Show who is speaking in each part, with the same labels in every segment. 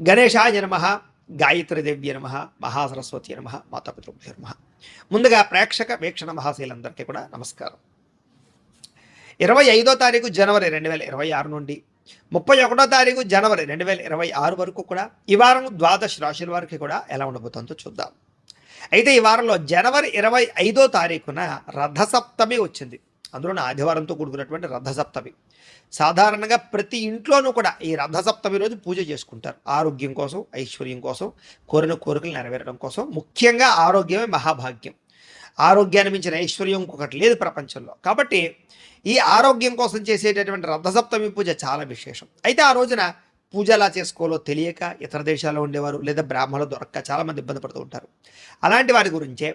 Speaker 1: గణేశాయ నమః, గాయత్రీదేవ్య నమః, మహాసరస్వతి నమః, మాతాపితృభ్యో నమః. ముందుగా ప్రేక్షక వీక్షణ మహాశీలందరికీ కూడా నమస్కారం. 25వ తారీఖు జనవరి 2026 నుండి 31వ తారీఖు జనవరి 2026 వరకు కూడా ఈ వారం ద్వాదశ రాశుల వారికి కూడా ఎలా ఉండబోతుందో చూద్దాం. అయితే ఈ వారంలో జనవరి 25వ తారీఖున రథసప్తమి వచ్చింది. అందులోనే ఆదివారంతో కూడుకున్నటువంటి రథసప్తమి. సాధారణంగా ప్రతి ఇంట్లోనూ కూడా ఈ రథసప్తమి రోజు పూజ చేసుకుంటారు. ఆరోగ్యం కోసం, ఐశ్వర్యం కోసం, కోరిన కోరికలు నెరవేరడం కోసం. ముఖ్యంగా ఆరోగ్యమే మహాభాగ్యం. ఆరోగ్యాన్ని మించిన ఐశ్వర్యం ఇంకొకటి లేదు ప్రపంచంలో. కాబట్టి ఈ ఆరోగ్యం కోసం చేసేటటువంటి రథసప్తమి పూజ చాలా విశేషం. అయితే ఆ రోజున పూజ ఎలా చేసుకోవాలో తెలియక ఇతర దేశాల్లో ఉండేవారు లేదా బ్రాహ్మణులు దొరక్క చాలామంది ఇబ్బంది పడుతూ ఉంటారు. అలాంటి వారి గురించే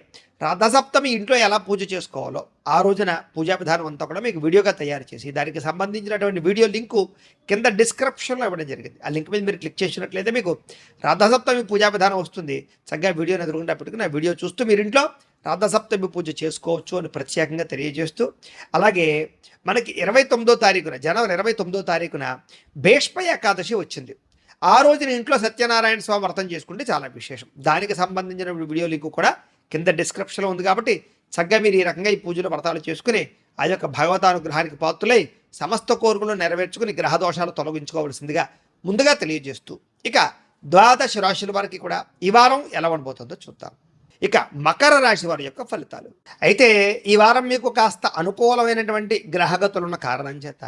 Speaker 1: రథసప్తమి ఇంట్లో ఎలా పూజ చేసుకోవాలో ఆ రోజున పూజా విధానం అంతా కూడా మీకు వీడియోగా తయారు చేసి దానికి సంబంధించినటువంటి వీడియో లింకు కింద డిస్క్రిప్షన్లో ఇవ్వడం జరిగింది. ఆ లింక్ మీద మీరు క్లిక్ చేసినట్లయితే మీకు రథసప్తమి పూజా విధానం వస్తుంది. చక్కగా వీడియోని ఎదురుకుండా పెట్టుకుని ఆ వీడియో చూస్తూ మీరు ఇంట్లో రథసప్తమి పూజ చేసుకోవచ్చు అని ప్రత్యేకంగా తెలియజేస్తూ, అలాగే మనకి 29వ తారీఖున జనవరి 29వ తారీఖున భీష్మ ఏకాదశి వచ్చింది. ఆ రోజున ఇంట్లో సత్యనారాయణ స్వామి వ్రతం చేసుకుంటే చాలా విశేషం. దానికి సంబంధించిన వీడియో లింక్ కూడా కింద డిస్క్రిప్షన్లో ఉంది. కాబట్టి చక్కగా మీరు ఈ రకంగా ఈ పూజలు వ్రతాలు చేసుకుని ఆ యొక్క భగవతానుగ్రహానికి పాత్రులై సమస్త కోరికలు నెరవేర్చుకుని గ్రహదోషాలు తొలగించుకోవాల్సిందిగా ముందుగా తెలియజేస్తూ, ఇక ద్వాదశ రాశుల వారికి కూడా ఈ వారం ఎలా ఉండబోతుందో చూద్దాం. ఇక మకర రాశి వారి యొక్క ఫలితాలు. అయితే ఈ వారం మీకు కాస్త అనుకూలమైనటువంటి గ్రహగతులు ఉన్న కారణం చేత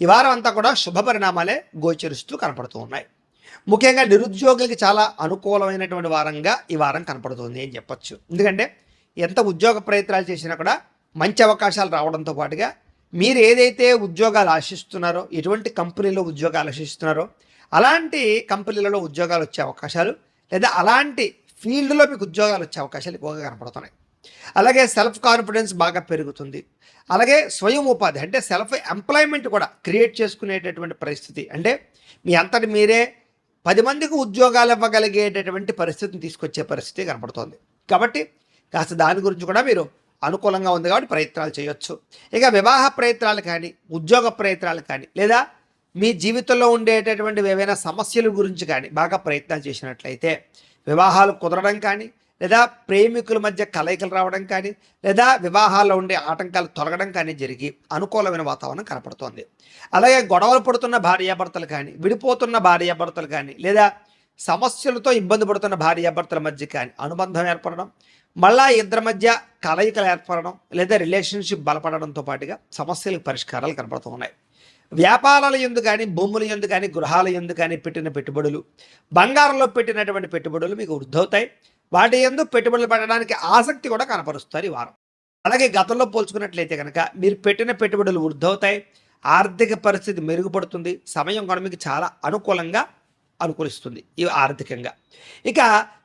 Speaker 1: ఈ వారం అంతా కూడా శుభ పరిణామాలే గోచరిస్తూ కనపడుతూ ఉన్నాయి. ముఖ్యంగా నిరుద్యోగులకి చాలా అనుకూలమైనటువంటి వారంగా ఈ వారం కనపడుతుంది అని చెప్పొచ్చు. ఎందుకంటే ఎంత ఉద్యోగ ప్రయత్నాలు చేసినా కూడా మంచి అవకాశాలు రావడంతో పాటుగా మీరు ఏదైతే ఉద్యోగాలు ఆశిస్తున్నారో, ఎటువంటి కంపెనీలో ఉద్యోగాలు ఆశిస్తున్నారో అలాంటి కంపెనీలలో ఉద్యోగాలు వచ్చే అవకాశాలు, లేదా అలాంటి ఫీల్డ్లో మీకు ఉద్యోగాలు వచ్చే అవకాశాలు ఎక్కువగా కనపడుతున్నాయి. అలాగే సెల్ఫ్ కాన్ఫిడెన్స్ బాగా పెరుగుతుంది. అలాగే స్వయం ఉపాధి అంటే సెల్ఫ్ ఎంప్లాయ్మెంట్ కూడా క్రియేట్ చేసుకునేటటువంటి పరిస్థితి, అంటే మీ అంతటి మీరే 10 మందికి ఉద్యోగాలు ఇవ్వగలిగేటటువంటి పరిస్థితిని తీసుకొచ్చే పరిస్థితి కనపడుతోంది. కాబట్టి కాస్త దాని గురించి కూడా మీరు అనుకూలంగా ఉంది కాబట్టి ప్రయత్నాలు చేయొచ్చు. ఇక వివాహ ప్రయత్నాలు కానీ, ఉద్యోగ ప్రయత్నాలు కానీ, లేదా మీ జీవితంలో ఉండేటటువంటి ఏవైనా సమస్యల గురించి కానీ బాగా ప్రయత్నాలు చేసినట్లయితే వివాహాలు కుదరడం కానీ, లేదా ప్రేమికుల మధ్య కలయికలు రావడం కానీ, లేదా వివాహాల్లో ఉండే ఆటంకాలు తొలగడం కానీ జరిగి అనుకూలమైన వాతావరణం కనపడుతోంది. అలాగే గొడవలు పడుతున్న భార్యాభర్తలు కానీ, విడిపోతున్న భార్యాభర్తలు కానీ, లేదా సమస్యలతో ఇబ్బంది పడుతున్న భార్యాభర్తల మధ్య కానీ అనుబంధం ఏర్పడడం, మళ్ళా ఇద్దరి మధ్య కలయికలు ఏర్పడడం, లేదా రిలేషన్షిప్ బలపడడంతో పాటుగా సమస్యలకు పరిష్కారాలు కనపడుతూ ఉన్నాయి. వ్యాపారాల యందు కానీ, భూముల యందు కానీ, గృహాల యందు కానీ పెట్టిన పెట్టుబడులు, బంగారంలో పెట్టినటువంటి పెట్టుబడులు మీకు వృద్ధవుతాయి. వాటి యందు పెట్టుబడులు పెట్టడానికి ఆసక్తి కూడా కనపరుస్తారు ఈ వారం. అలాగే గతంలో పోల్చుకున్నట్లయితే కనుక మీరు పెట్టిన పెట్టుబడులు వృద్ధవుతాయి. ఆర్థిక పరిస్థితి మెరుగుపడుతుంది. సమయం కూడా మీకు చాలా అనుకూలిస్తుంది ఈ ఆర్థికంగా. ఇక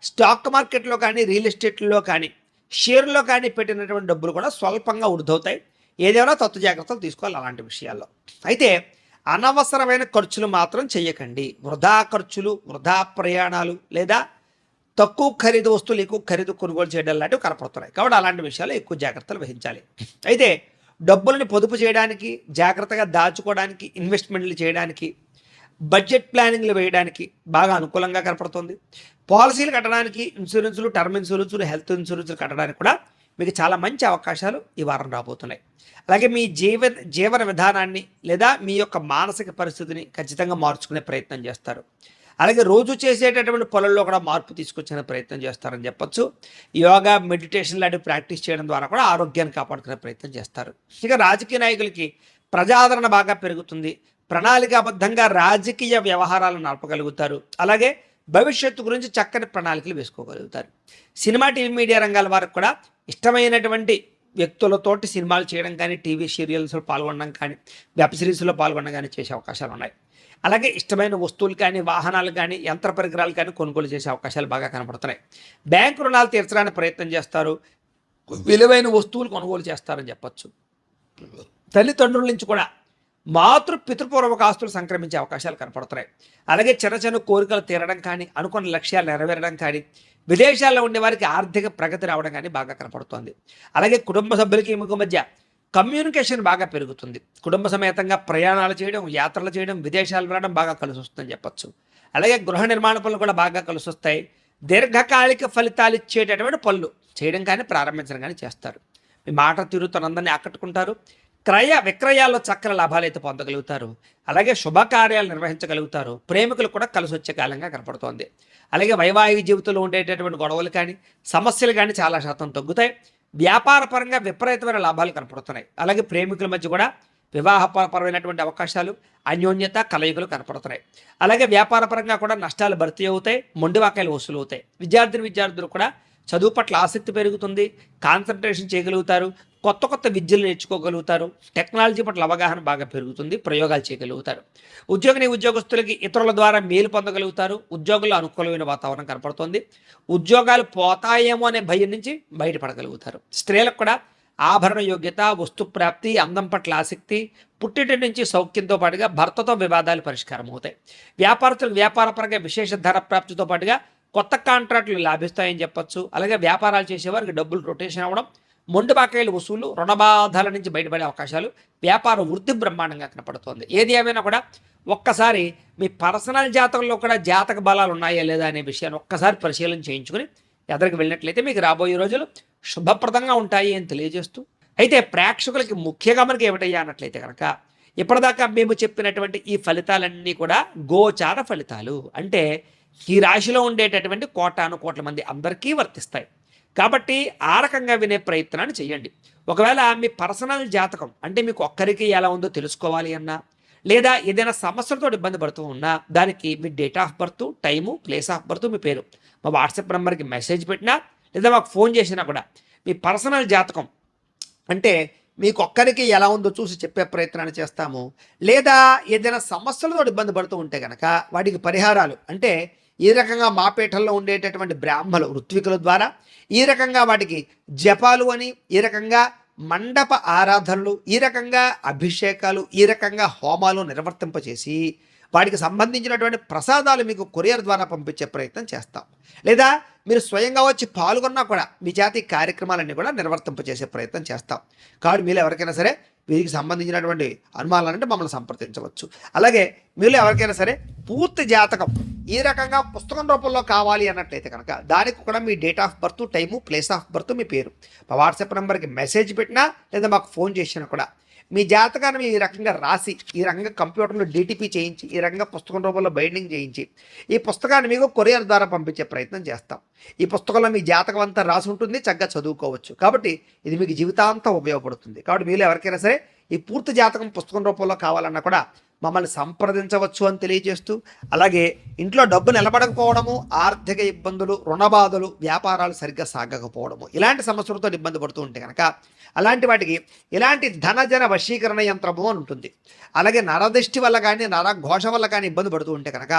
Speaker 1: స్టాక్ మార్కెట్లో కానీ, రియల్ ఎస్టేట్లో కానీ, షేర్లో కానీ పెట్టినటువంటి డబ్బులు కూడా స్వల్పంగా వృద్ధవుతాయి. ఏదైనా తత్తు జాగ్రత్తలు తీసుకోవాలి అలాంటి విషయాల్లో. అయితే అనవసరమైన ఖర్చులు మాత్రం చేయకండి. వృధా ఖర్చులు, వృధా ప్రయాణాలు, లేదా తక్కువ ఖరీదు వస్తువులు ఎక్కువ ఖరీదు కొనుగోలు చేయడం లాంటివి కనపడుతున్నాయి. కాబట్టి అలాంటి విషయాల్లో ఎక్కువ జాగ్రత్తలు వహించాలి. అయితే డబ్బులని పొదుపు చేయడానికి, జాగ్రత్తగా దాచుకోవడానికి, ఇన్వెస్ట్మెంట్లు చేయడానికి, బడ్జెట్ ప్లానింగ్లు వేయడానికి బాగా అనుకూలంగా కనపడుతుంది. పాలసీలు కట్టడానికి, ఇన్సూరెన్సులు, టర్మ్ ఇన్సూరెన్సులు, హెల్త్ ఇన్సూరెన్సులు కట్టడానికి కూడా మీకు చాలా మంచి అవకాశాలు ఈ వారం రాబోతున్నాయి. అలాగే మీ జీవన విధానాన్ని లేదా మీ యొక్క మానసిక పరిస్థితిని ఖచ్చితంగా మార్చుకునే ప్రయత్నం చేస్తారు. అలాగే రోజు చేసేటటువంటి పనుల్లో కూడా మార్పు తీసుకొచ్చే ప్రయత్నం చేస్తారని చెప్పొచ్చు. యోగా, మెడిటేషన్ లాంటివి ప్రాక్టీస్ చేయడం ద్వారా కూడా ఆరోగ్యాన్ని కాపాడుకునే ప్రయత్నం చేస్తారు. ఇక రాజకీయ నాయకులకి ప్రజాదరణ బాగా పెరుగుతుంది. ప్రణాళికాబద్ధంగా రాజకీయ వ్యవహారాలను నడపగలుగుతారు. అలాగే భవిష్యత్తు గురించి చక్కని ప్రణాళికలు వేసుకోగలుగుతారు. సినిమా, టీవీ, మీడియా రంగాల వారికి కూడా ఇష్టమైనటువంటి వ్యక్తులతోటి సినిమాలు చేయడం కానీ, టీవీ సీరియల్స్లో పాల్గొనడం కానీ, వెబ్ సిరీస్లో పాల్గొనడం కానీ చేసే అవకాశాలు ఉన్నాయి. అలాగే ఇష్టమైన వస్తువులు కానీ, వాహనాలు కానీ, యంత్ర పరికరాలు కానీ కొనుగోలు చేసే అవకాశాలు బాగా కనపడుతున్నాయి. బ్యాంకు రుణాలు తీర్చడానికి ప్రయత్నం చేస్తారు. విలువైన వస్తువులు కొనుగోలు చేస్తారని చెప్పచ్చు. తల్లిదండ్రుల నుంచి కూడా పితృపూర్వక ఆస్తులు సంక్రమించే అవకాశాలు కనపడుతున్నాయి. అలాగే చిన్న కోరికలు తీరడం కానీ, అనుకున్న లక్ష్యాలు నెరవేరడం కానీ, విదేశాల్లో ఉండే వారికి ఆర్థిక ప్రగతి రావడం కానీ బాగా కనపడుతోంది. అలాగే కుటుంబ సభ్యులకి మధ్య కమ్యూనికేషన్ బాగా పెరుగుతుంది. కుటుంబ సమేతంగా ప్రయాణాలు చేయడం, యాత్రలు చేయడం, విదేశాలు వెళ్ళడం బాగా కలిసి వస్తుందని చెప్పచ్చు. అలాగే గృహ నిర్మాణ పనులు కూడా బాగా కలిసి వస్తాయి. దీర్ఘకాలిక ఫలితాలు ఇచ్చేటటువంటి పనులు చేయడం కానీ ప్రారంభించడం కానీ చేస్తారు. మీ మాట తీరుతో అందరినీ ఆకట్టుకుంటారు. క్రయ విక్రయాల్లో చక్కని లాభాలు అయితే పొందగలుగుతారు. అలాగే శుభకార్యాలు నిర్వహించగలుగుతారు. ప్రేమికులు కూడా కలిసి వచ్చే కాలంగా కనపడుతోంది. అలాగే వైవాహిక జీవితంలో ఉండేటటువంటి గొడవలు కానీ సమస్యలు కానీ చాలా శాతం తగ్గుతాయి. వ్యాపార పరంగా విపరీతమైన లాభాలు కనపడుతున్నాయి. అలాగే ప్రేమికుల మధ్య కూడా వివాహపరమైనటువంటి అవకాశాలు, అన్యోన్యత, కలయికలు కనపడుతున్నాయి. అలాగే వ్యాపార పరంగా కూడా నష్టాలు భర్తీ అవుతాయి. మొండివాకాయలు వసూలు అవుతాయి. విద్యార్థులు కూడా చదువు పట్ల ఆసక్తి పెరుగుతుంది. కాన్సన్ట్రేషన్ చేయగలుగుతారు. కొత్త కొత్త విద్యలు నేర్చుకోగలుగుతారు. టెక్నాలజీ పట్ల అవగాహన బాగా పెరుగుతుంది. ప్రయోగాలు చేయగలుగుతారు. ఉద్యోగస్తులకి ఇతరుల ద్వారా మేలు పొందగలుగుతారు. ఉద్యోగుల్లో అనుకూలమైన వాతావరణం కనపడుతుంది. ఉద్యోగాలు పోతాయేమో అనే భయం నుంచి బయటపడగలుగుతారు. స్త్రీలకు కూడా ఆభరణ యోగ్యత, వస్తు ప్రాప్తి, అందం పట్ల ఆసక్తి, పుట్టింటి నుంచి సౌఖ్యంతో పాటుగా భర్తతో వివాదాలు పరిష్కారం అవుతాయి. వ్యాపారస్తులకు వ్యాపారపరంగా విశేష ధర ప్రాప్తితో పాటుగా కొత్త కాంట్రాక్టులు లాభిస్తాయని చెప్పొచ్చు. అలాగే వ్యాపారాలు చేసేవారికి డబ్బులు రొటేషన్ అవ్వడం, మొండి బాకాయల వసూలు, రుణబాధల నుంచి బయటపడే అవకాశాలు, వ్యాపార వృద్ధి బ్రహ్మాండంగా కనపడుతోంది. ఏది ఏమైనా కూడా ఒక్కసారి మీ పర్సనల్ జాతకంలో కూడా జాతక బలాలు ఉన్నాయా లేదా అనే విషయాన్ని ఒక్కసారి పరిశీలన చేయించుకుని ఎదరికి వెళ్ళినట్లయితే మీకు రాబోయే రోజులు శుభప్రదంగా ఉంటాయి అని తెలియజేస్తూ, అయితే ప్రేక్షకులకి ముఖ్యంగా మనకి ఏమిటయ్యా అన్నట్లయితే కనుక ఇప్పటిదాకా మేము చెప్పినటువంటి ఈ ఫలితాలన్నీ కూడా గోచార ఫలితాలు. అంటే ఈ రాశిలో ఉండేటటువంటి కోట్ల మంది అందరికీ వర్తిస్తాయి. కాబట్టి ఆ రకంగా వినే ప్రయత్నాన్ని చేయండి. ఒకవేళ మీ పర్సనల్ జాతకం అంటే మీకు ఒక్కరికి ఎలా ఉందో తెలుసుకోవాలి అన్నా, లేదా ఏదైనా సమస్యలతో ఇబ్బంది పడుతూ ఉన్నా దానికి మీ date of birth, time, place of birth, మీ పేరు మా వాట్సాప్ నెంబర్కి మెసేజ్ పెట్టినా లేదా మాకు ఫోన్ చేసినా కూడా మీ పర్సనల్ జాతకం అంటే మీకు ఒక్కరికి ఎలా ఉందో చూసి చెప్పే ప్రయత్నాన్ని చేస్తాము. లేదా ఏదైనా సమస్యలతో ఇబ్బంది పడుతూ ఉంటే కనుక వాటికి పరిహారాలు అంటే ఈ రకంగా మా పీఠంలో ఉండేటటువంటి బ్రాహ్మలు ఋత్వికుల ద్వారా ఈ రకంగా వాటికి జపాలు అని, ఈ రకంగా మండప ఆరాధనలు, ఈ రకంగా అభిషేకాలు, ఈ రకంగా హోమాలు నిర్వర్తింపచేసి వాటికి సంబంధించినటువంటి ప్రసాదాలు మీకు కొరియర్ ద్వారా పంపించే ప్రయత్నం చేస్తాం. లేదా మీరు స్వయంగా వచ్చి పాల్గొన్నా కూడా మీ జాతి కార్యక్రమాలన్నీ కూడా నిర్వర్తింపచేసే ప్రయత్నం చేస్తాం. కాబట్టి మీరు ఎవరికైనా సరే వీరికి సంబంధించినటువంటి అనుమానాలంటే మమ్మల్ని సంప్రదించవచ్చు. అలాగే మీరు ఎవరికైనా సరే పూర్తి జాతకం ఈ రకంగా పుస్తకం రూపంలో కావాలి అన్నట్లయితే కనుక దానికి కూడా మీ date of birth, time, place of birth, మీ పేరు మా వాట్సాప్ నెంబర్కి మెసేజ్ పెట్టినా లేదా మాకు ఫోన్ చేసినా కూడా మీ జాతకాన్ని ఈ రకంగా రాసి ఈ రకంగా కంప్యూటర్లో డిటిపి చేయించి ఈ రకంగా పుస్తకం రూపంలో బైండింగ్ చేయించి ఈ పుస్తకాన్ని మీకు కొరియర్ ద్వారా పంపించే ప్రయత్నం చేస్తాం. ఈ పుస్తకంలో మీ జాతకం అంతా రాసి ఉంటుంది, చక్కగా చదువుకోవచ్చు. కాబట్టి ఇది మీకు జీవితాంతం ఉపయోగపడుతుంది. కాబట్టి మీరు ఎవరికైనా సరే ఈ పూర్తి జాతకం పుస్తకం రూపంలో కావాలన్నా కూడా మమ్మల్ని సంప్రదించవచ్చు అని తెలియజేస్తూ, అలాగే ఇంట్లో డబ్బు నిలబడకపోవడము, ఆర్థిక ఇబ్బందులు, రుణబాధలు, వ్యాపారాలు సరిగ్గా సాగకపోవడము ఇలాంటి సమస్యలతో ఇబ్బంది పడుతూ ఉంటే కనుక అలాంటి వాటికి ఇలాంటి ధనజన వశీకరణ యంత్రము అని ఉంటుంది. అలాగే నరదృష్టి వల్ల కానీ నరఘోష వల్ల కానీ ఇబ్బంది పడుతూ ఉంటే కనుక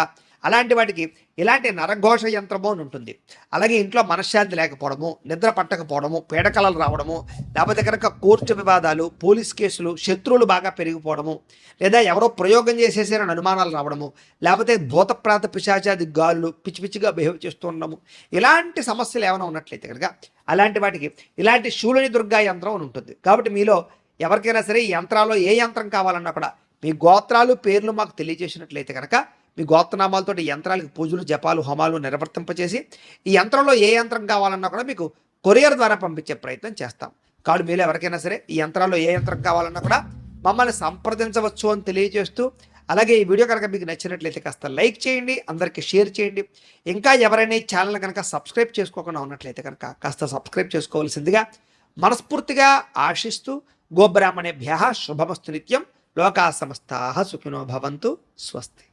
Speaker 1: అలాంటి వాటికి ఇలాంటి నరఘోష యంత్రము అని ఉంటుంది. అలాగే ఇంట్లో మనశ్శాంతి లేకపోవడము, నిద్ర పట్టకపోవడము, పీడకలలు రావడము, లేకపోతే కనుక కోర్టు వివాదాలు, పోలీస్ కేసులు, శత్రువులు బాగా పెరిగిపోవడము, లేదా ఎవరో ప్రయోగం చేసేసారని అనుమానాలు రావడము, లేకపోతే భూతప్రాత పిశాచాది గాళ్ళు పిచ్చి పిచ్చిగా బిహేవ్ చేస్తూ ఉండడము ఇలాంటి సమస్యలు ఏమైనా ఉన్నట్లయితే కనుక అలాంటి వాటికి ఇలాంటి శూలిని దుర్గా యంత్రం అని ఉంటుంది. కాబట్టి మీలో ఎవరికైనా సరే ఈ యంత్రాల్లో ఏ యంత్రం కావాలన్నా కూడా మీ గోత్రాలు, పేర్లు మాకు తెలియజేసినట్లయితే కనుక మీ గోత్రనామాలతో యంత్రాలకు పూజలు, జపాలు, హోమాలు నిర్వర్తింపచేసి ఈ యంత్రంలో ఏ యంత్రం కావాలన్నా కూడా మీకు కొరియర్ ద్వారా పంపించే ప్రయత్నం చేస్తాం. కాబట్టి మీరు ఎవరికైనా సరే ఈ యంత్రాల్లో ఏ యంత్రం కావాలన్నా కూడా మమ్మల్ని సంప్రదించవచ్చు అని తెలియజేస్తూ, అలాగే ఈ వీడియో కనుక మీకు నచ్చినట్లయితే కాస్త లైక్ చేయండి, అందరికీ షేర్ చేయండి. ఇంకా ఎవరైనా ఈ ఛానల్ కనుక సబ్స్క్రైబ్ చేసుకోకుండా ఉన్నట్లయితే కనుక కాస్త సబ్స్క్రైబ్ చేసుకోవాల్సిందిగా మనస్ఫూర్తిగా ఆశిస్తూ, గోబ్రాహ్మణేభ్యః శుభమస్తు నిత్యం. లోకా సమస్తాః సుఖినో భవంతు. స్వస్తి.